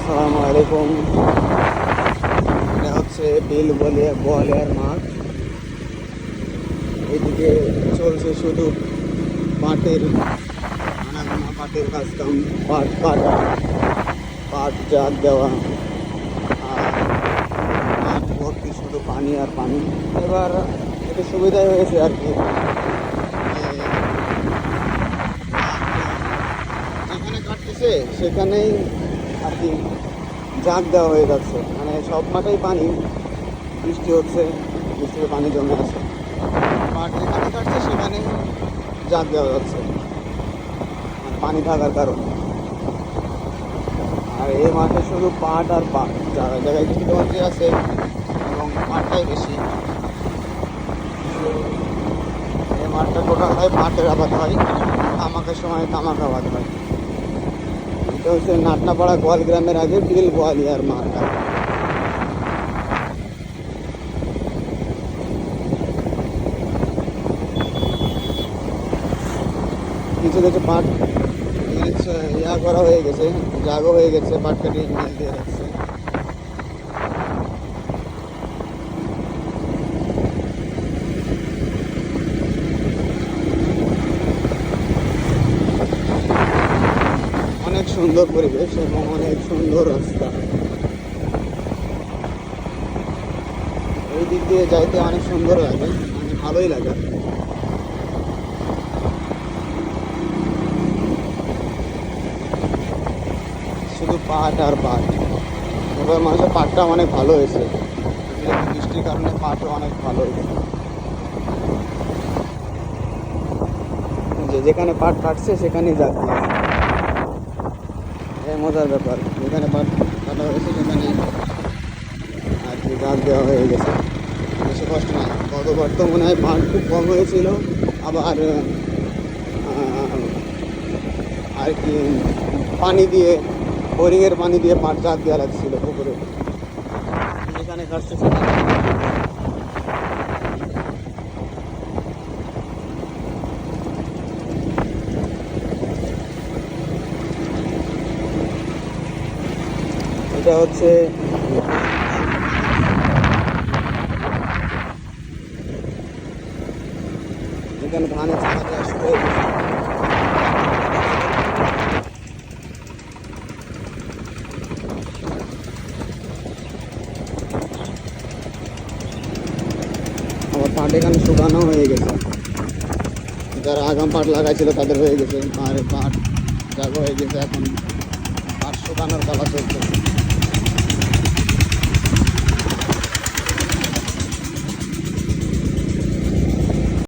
আসসালামু আলাইকুম। এটা হচ্ছে বিল বোয়ালিয়ার মাঠ। এদিকে চলছে শুধু পাটের আনাগোনা, পাটের কাজ কাম, পাট কাটা, পাট জাগ দেওয়া, আর মাঠ ভর্তি শুধু পানি আর পানি। এবার একটু সুবিধাই হয়েছে আর কি, যেখানে কাটতেছে সেখানেই আর কি জাগ দেওয়া হয়ে যাচ্ছে। মানে সব মাঠেই পানি, বৃষ্টি হচ্ছে, বৃষ্টিতে পানি জমে আছে, পাট যেখানে কাটছে সেখানে জাগ দেওয়া যাচ্ছে মানে পানি থাকার কারণে। আর এই মাঠে শুধু পাট আর পাট, জায়গায় জায়গায় কৃষিজমি আছে এবং পাটটাই বেশি। এই মাঠটা টোটাল হয় পাটের আবাদ হয়, তামাকের সময় তামাক আবাদ হয়। এটা হচ্ছে নাটনাপাড়া গোয়াল গ্রামের আগে বিল বোয়ালিয়ার মাঠ। কিছু কিছু পাট ইয়া করা হয়ে গেছে, জাগও হয়ে গেছে, পাট কাটিয়ে মিল দিয়ে রাখছে। অনেক সুন্দর পরিবেশ এবং অনেক সুন্দর রাস্তা। এই দিক দিয়ে যাইতে অনেক সুন্দর লাগে, মানে ভালোই লাগে। শুধু পাট আর পাট। এবার মানুষের পাটটা অনেক ভালো হয়েছে, বৃষ্টির কারণে পাটও অনেক ভালো হয়েছে। যেখানে পাট কাটছে সেখানেই যাচ্ছে, এই মজার ব্যাপার। যেখানে পাট কাটা হয়েছে সেখানে আর কি গাছ দেওয়া হয়ে গেছে, বেশি কষ্ট নাই। গতবার তো মনে হয় পাট খুব কম হয়েছিল, আবার আর কি পানি দিয়ে, বোরিংয়ের পানি দিয়ে পাট জাগ দেওয়া লাগছিল পুকুরে। যেখানে কাটছে সেখানে এটা হচ্ছে এখানে ধানের চারা চাষ হয়ে গেছে। আমার পাট এখানে শুকানো হয়ে গেছে, যারা আগাম পাট লাগাইছিল তাদের হয়ে গেছে, আর পাট জাগো হয়ে গেছে। এখন পাট শুকানোর পালা চলছে।